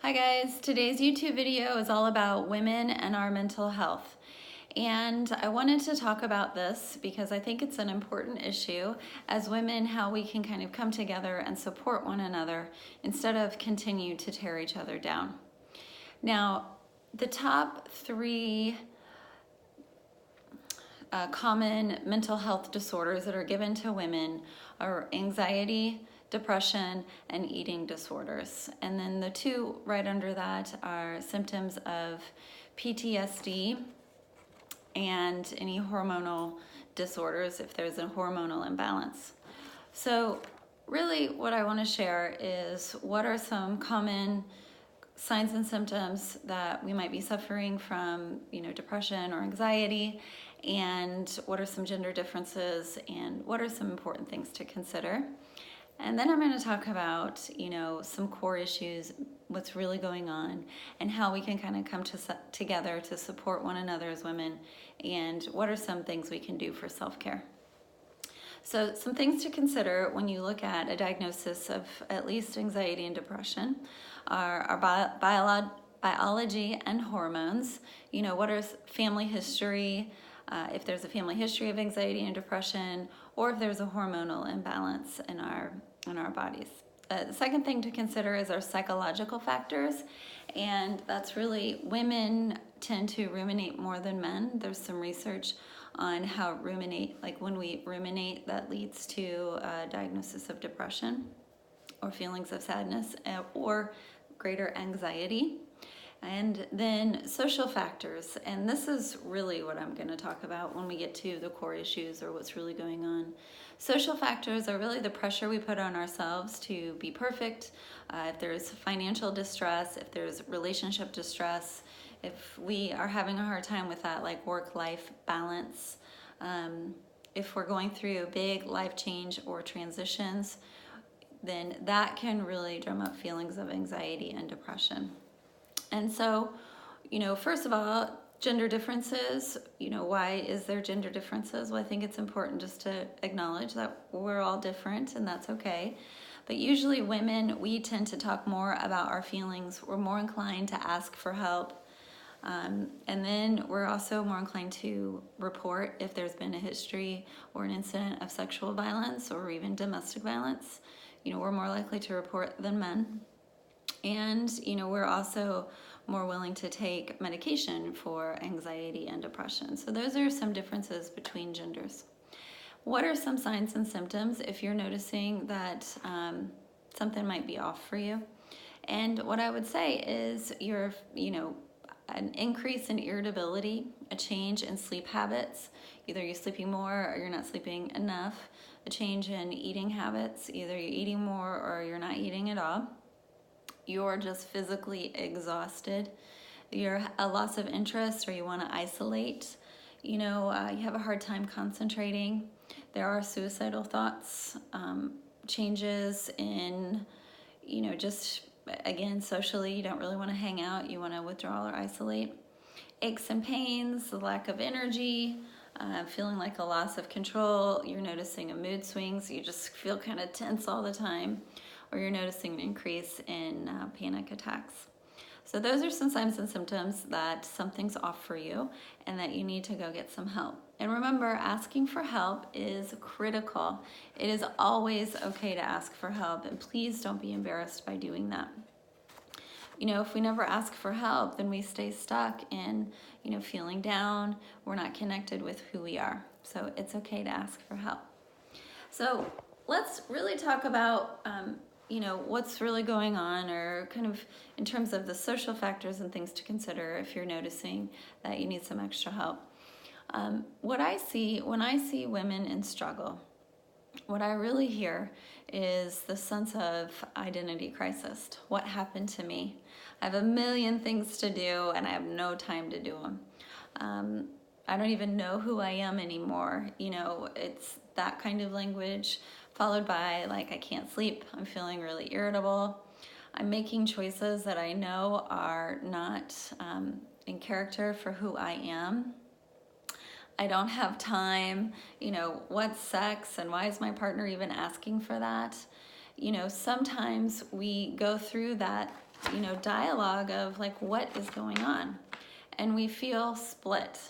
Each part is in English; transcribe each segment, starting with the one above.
Hi guys, today's YouTube video is all about women and our mental health. And I wanted to talk about this because I think it's an important issue as women, how we can kind of come together and support one another instead of continue to tear each other down. Now, the top three common mental health disorders that are given to women are anxiety, depression, and eating disorders. And then the two right under that are symptoms of PTSD and any hormonal disorders if there's a hormonal imbalance. So really what I want to share is what are some common signs and symptoms that we might be suffering from, depression or anxiety, and what are some gender differences and what are some important things to consider. And then I'm going to talk about, some core issues, what's really going on, and how we can kind of come together to support one another as women, and what are some things we can do for self-care. So some things to consider when you look at a diagnosis of at least anxiety and depression are our biology and hormones. What is family history, if there's a family history of anxiety and depression, or if there's a hormonal imbalance in our bodies. The second thing to consider is our psychological factors, and that's really women tend to ruminate more than men. There's some research on how when we ruminate, that leads to a diagnosis of depression or feelings of sadness or greater anxiety. And then social factors, and this is really what I'm going to talk about when we get to the core issues or what's really going on. Social factors are really the pressure we put on ourselves to be perfect. If there's financial distress, if there's relationship distress, if we are having a hard time with that, like work-life balance, if we're going through a big life change or transitions, then that can really drum up feelings of anxiety and depression. And so, first of all, gender differences, why is there gender differences? Well, I think it's important just to acknowledge that we're all different, and that's okay. But usually women, we tend to talk more about our feelings. We're more inclined to ask for help. And then we're also more inclined to report if there's been a history or an incident of sexual violence or even domestic violence. We're more likely to report than men. And, we're also more willing to take medication for anxiety and depression. So those are some differences between genders. What are some signs and symptoms if you're noticing that something might be off for you? And what I would say is an increase in irritability, a change in sleep habits, either you're sleeping more or you're not sleeping enough, a change in eating habits, either you're eating more or you're not eating at all. You're just physically exhausted, you're a loss of interest, or you want to isolate, you have a hard time concentrating. There are suicidal thoughts, changes in, just again, socially, you don't really want to hang out, you want to withdraw or isolate. Aches and pains, the lack of energy, feeling like a loss of control, you're noticing a mood swings, you just feel kind of tense all the time, or you're noticing an increase in panic attacks. So those are some signs and symptoms that something's off for you and that you need to go get some help. And remember, asking for help is critical. It is always okay to ask for help, and please don't be embarrassed by doing that. If we never ask for help, then we stay stuck in, feeling down. We're not connected with who we are. So it's okay to ask for help. So let's really talk about what's really going on, or kind of in terms of the social factors and things to consider if you're noticing that you need some extra help. What I see when I see women in struggle, what I really hear is the sense of identity crisis. What happened to me? I have a million things to do and I have no time to do them. I don't even know who I am anymore. It's that kind of language, followed by I can't sleep, I'm feeling really irritable, I'm making choices that I know are not in character for who I am. I don't have time, what's sex and why is my partner even asking for that? Sometimes we go through that dialogue of like, what is going on? And we feel split.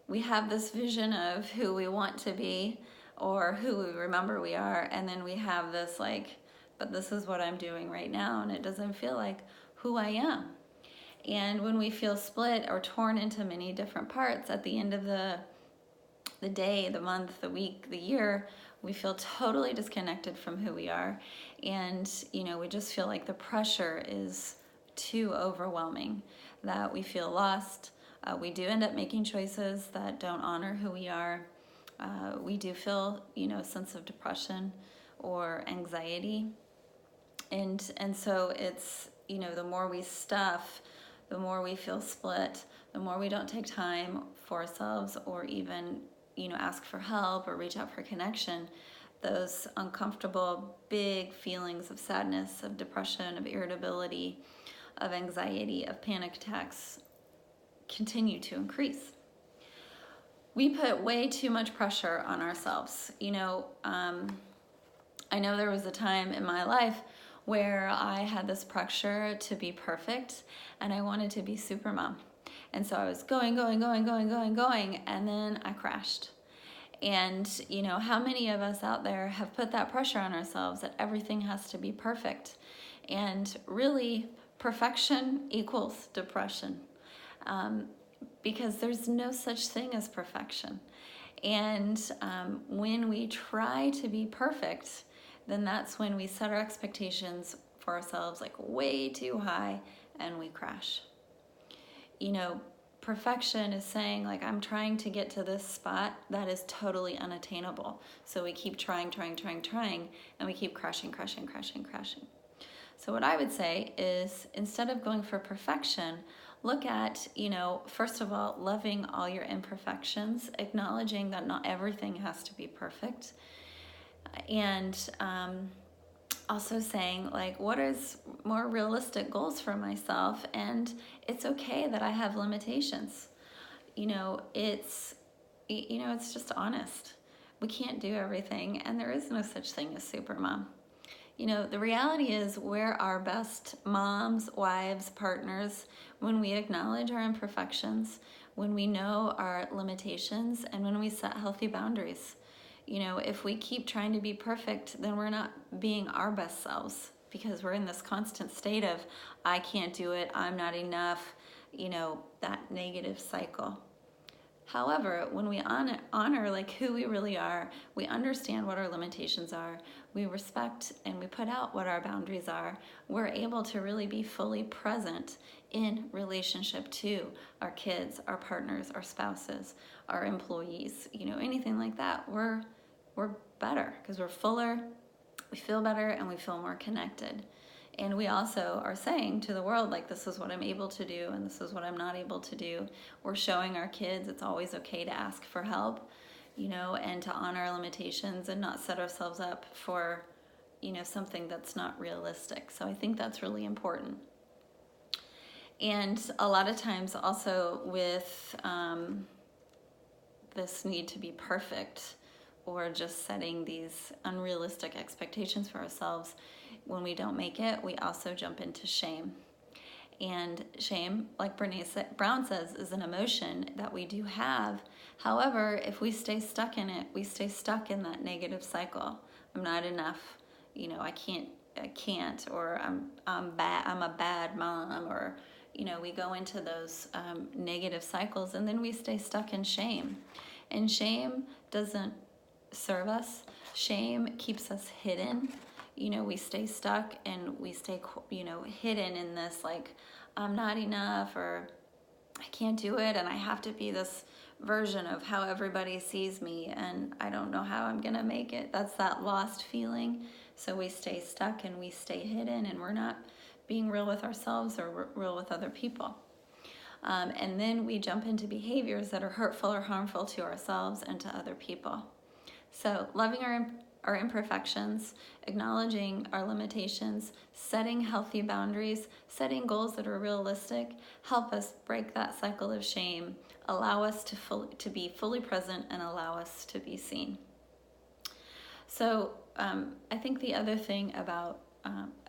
We have this vision of who we want to be or who we remember we are, and then we have this like, but this is what I'm doing right now, and it doesn't feel like who I am. And when we feel split or torn into many different parts at the end of the day, the month, the week, the year, we feel totally disconnected from who we are. And, we just feel like the pressure is too overwhelming, that we feel lost. We do end up making choices that don't honor who we are. We do feel, a sense of depression or anxiety. And so it's, the more we stuff, the more we feel split, the more we don't take time for ourselves or even, ask for help or reach out for connection, those uncomfortable, big feelings of sadness, of depression, of irritability, of anxiety, of panic attacks continue to increase. We put way too much pressure on ourselves. I know there was a time in my life where I had this pressure to be perfect and I wanted to be super mom. And so I was going, and then I crashed. And, how many of us out there have put that pressure on ourselves that everything has to be perfect? And really, perfection equals depression, because there's no such thing as perfection. And when we try to be perfect, then that's when we set our expectations for ourselves like way too high and we crash. Perfection is saying like, I'm trying to get to this spot that is totally unattainable. So we keep trying, and we keep crashing. So what I would say is, instead of going for perfection, look at, first of all, loving all your imperfections, acknowledging that not everything has to be perfect. And also saying like, what is more realistic goals for myself? And it's okay that I have limitations. It's just honest. We can't do everything, and there is no such thing as super mom. The reality is we're our best moms, wives, partners when we acknowledge our imperfections, when we know our limitations, and when we set healthy boundaries. If we keep trying to be perfect, then we're not being our best selves, because we're in this constant state of, I can't do it, I'm not enough, that negative cycle. However, when we honor like who we really are, we understand what our limitations are, we respect and we put out what our boundaries are, we're able to really be fully present in relationship to our kids, our partners, our spouses, our employees, anything like that. We're better because we're fuller, we feel better, and we feel more connected. And we also are saying to the world, like, this is what I'm able to do and this is what I'm not able to do. We're showing our kids it's always okay to ask for help, and to honor our limitations and not set ourselves up for, something that's not realistic. So I think that's really important. And a lot of times also with this need to be perfect, or just setting these unrealistic expectations for ourselves, when we don't make it, we also jump into shame. And shame, like Brene Brown says, is an emotion that we do have. However, if we stay stuck in it, we stay stuck in that negative cycle. I'm not enough, I can't, or I'm bad, I'm a bad mom, or we go into those negative cycles, and then we stay stuck in shame. And shame doesn't serve us. Shame keeps us hidden. We stay stuck and we stay, hidden in this like, I'm not enough, or I can't do it, and I have to be this version of how everybody sees me, and I don't know how I'm gonna make it. That's that lost feeling. So we stay stuck and we stay hidden, and we're not being real with ourselves or real with other people. And then we jump into behaviors that are hurtful or harmful to ourselves and to other people. So loving our imperfections, acknowledging our limitations, setting healthy boundaries, setting goals that are realistic, help us break that cycle of shame, allow us to be fully present, and allow us to be seen. So I think the other thing about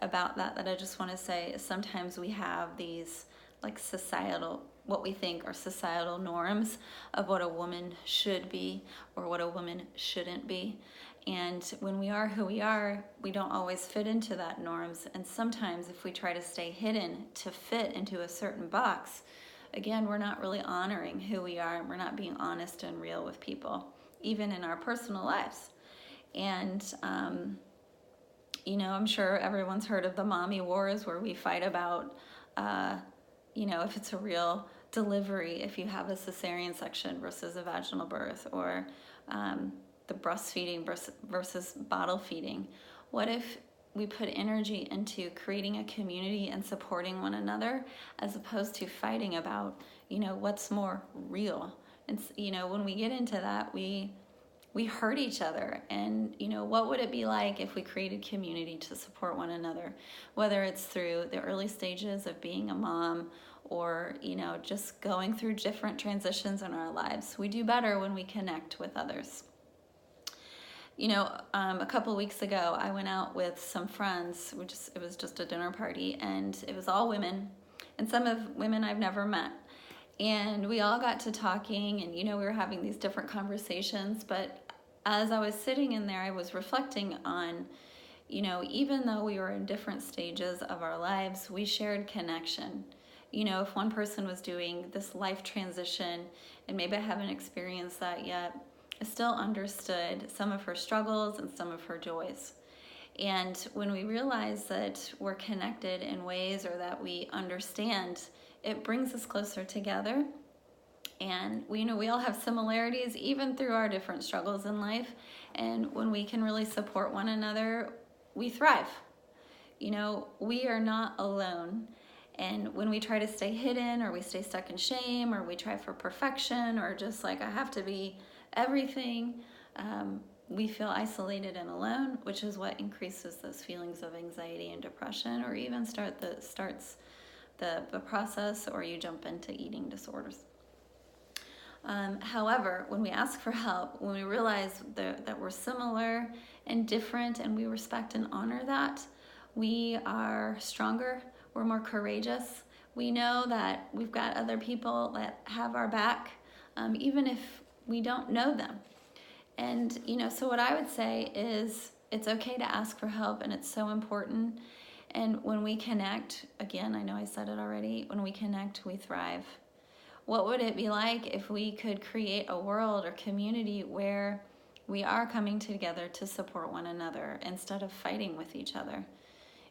about that I just want to say is sometimes we have these like societal, what we think are societal norms of what a woman should be or what a woman shouldn't be. And when we are who we are, we don't always fit into that norms. And sometimes if we try to stay hidden to fit into a certain box, again, we're not really honoring who we are, and we're not being honest and real with people, even in our personal lives. And, I'm sure everyone's heard of the mommy wars, where we fight about, if it's a real delivery, if you have a cesarean section versus a vaginal birth, or the breastfeeding versus bottle feeding. What if we put energy into creating a community and supporting one another, as opposed to fighting about, what's more real? And, when we get into that, we hurt each other. And, what would it be like if we created community to support one another, whether it's through the early stages of being a mom or, just going through different transitions in our lives. We do better when we connect with others. A couple weeks ago, I went out with some friends. It was just a dinner party, and it was all women, and some of women I've never met. And we all got to talking, and, we were having these different conversations. But as I was sitting in there, I was reflecting on, even though we were in different stages of our lives, we shared connection. If one person was doing this life transition, and maybe I haven't experienced that yet, I still understood some of her struggles and some of her joys. And when we realize that we're connected in ways, or that we understand, it brings us closer together. And we all have similarities even through our different struggles in life. And when we can really support one another, we thrive. We are not alone. And when we try to stay hidden, or we stay stuck in shame, or we try for perfection, or just like I have to be everything, we feel isolated and alone, which is what increases those feelings of anxiety and depression, or even starts the process, or you jump into eating disorders. However, when we ask for help, when we realize that we're similar and different, and we respect and honor that, we are stronger, we're more courageous. We know that we've got other people that have our back, even if we don't know them. And, so what I would say is it's okay to ask for help, and it's so important. And when we connect, again, I know I said it already, when we connect, we thrive. What would it be like if we could create a world or community where we are coming together to support one another instead of fighting with each other?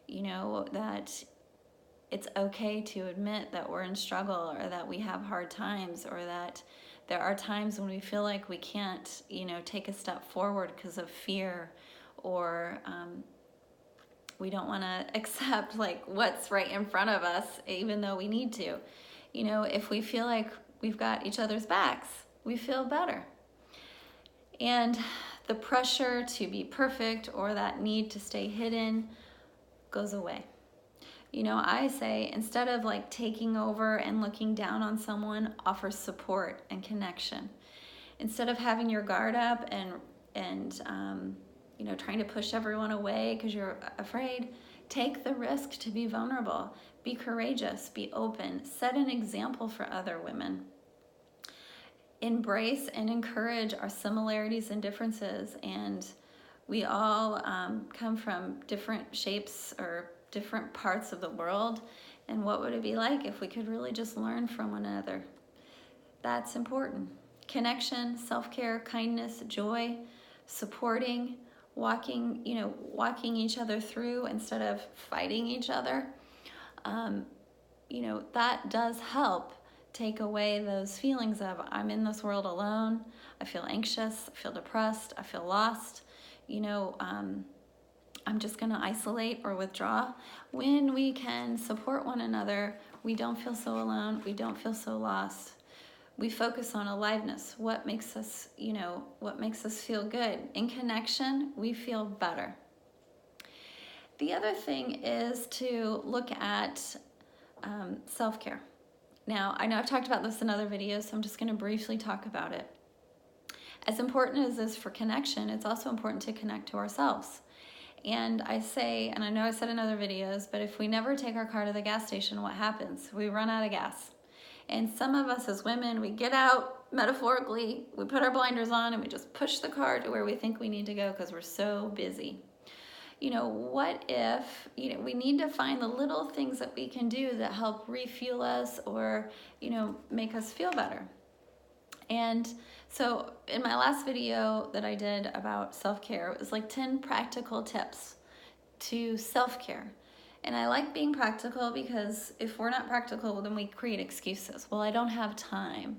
That it's okay to admit that we're in struggle, or that we have hard times, or that there are times when we feel like we can't, take a step forward because of fear, or we don't want to accept like what's right in front of us, even though we need to. If we feel like we've got each other's backs, we feel better. And the pressure to be perfect, or that need to stay hidden, goes away. I say, instead of like taking over and looking down on someone, offer support and connection. Instead of having your guard up and trying to push everyone away because you're afraid, take the risk to be vulnerable. Be courageous, be open, set an example for other women. Embrace and encourage our similarities and differences. And we all come from different shapes or different parts of the world. And what would it be like if we could really just learn from one another? That's important. Connection, self-care, kindness, joy, supporting, walking each other through instead of fighting each other. That does help take away those feelings of I'm in this world alone, I feel anxious, I feel depressed, I feel lost, I'm just going to isolate or withdraw. When we can support one another, we don't feel so alone, we don't feel so lost. We focus on aliveness, what makes us feel good. In connection, we feel better. The other thing is to look at self-care. Now, I know I've talked about this in other videos, so I'm just going to briefly talk about it. As important as this for connection, it's also important to connect to ourselves. And I say, and I know I said in other videos, but if we never take our car to the gas station, what happens? We run out of gas. And some of us as women, we get out, metaphorically, we put our blinders on and we just push the car to where we think we need to go because we're so busy. What if, we need to find the little things that we can do that help refuel us or, make us feel better. And so in my last video that I did about self-care, it was like 10 practical tips to self-care. And I like being practical because if we're not practical, then we create excuses. Well, I don't have time,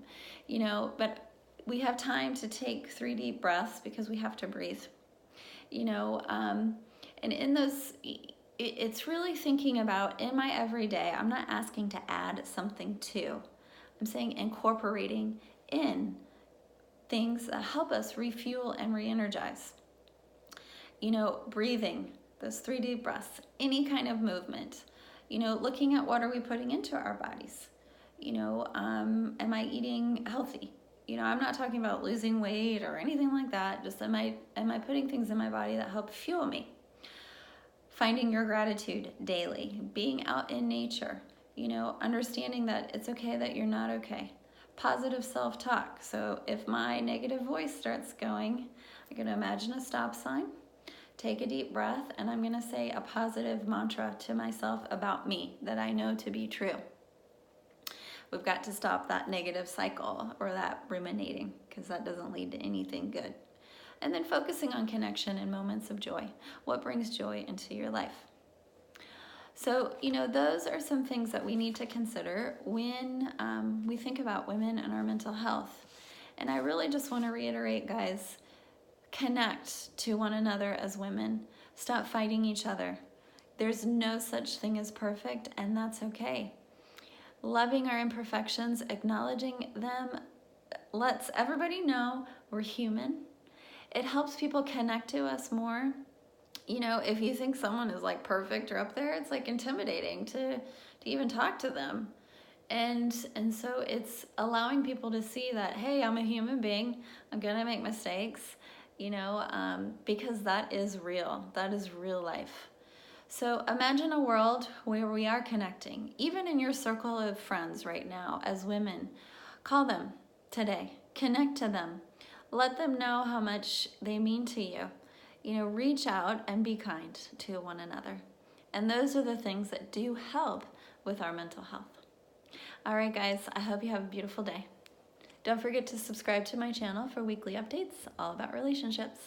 but we have time to take 3 deep breaths because we have to breathe, and in those, it's really thinking about in my everyday, I'm not asking to add something to, I'm saying incorporating in things that help us refuel and re-energize. Breathing, those 3 deep breaths, any kind of movement, looking at what are we putting into our bodies, am I eating healthy? I'm not talking about losing weight or anything like that, just am I putting things in my body that help fuel me? Finding your gratitude daily, being out in nature, understanding that it's okay that you're not okay. Positive self-talk. So if my negative voice starts going, I'm going to imagine a stop sign, take a deep breath, and I'm going to say a positive mantra to myself about me that I know to be true. We've got to stop that negative cycle or that ruminating because that doesn't lead to anything good. And then focusing on connection and moments of joy. What brings joy into your life? So, those are some things that we need to consider when we think about women and our mental health. And I really just want to reiterate, guys, connect to one another as women. Stop fighting each other. There's no such thing as perfect, and that's okay. Loving our imperfections, acknowledging them, lets everybody know we're human. It helps people connect to us more. If you think someone is like perfect or up there, it's like intimidating to even talk to them. And so it's allowing people to see that, hey, I'm a human being. I'm going to make mistakes, because that is real. That is real life. So imagine a world where we are connecting, even in your circle of friends right now as women. Call them today. Connect to them. Let them know how much they mean to you. Reach out and be kind to one another. And those are the things that do help with our mental health. All right, guys, I hope you have a beautiful day. Don't forget to subscribe to my channel for weekly updates all about relationships.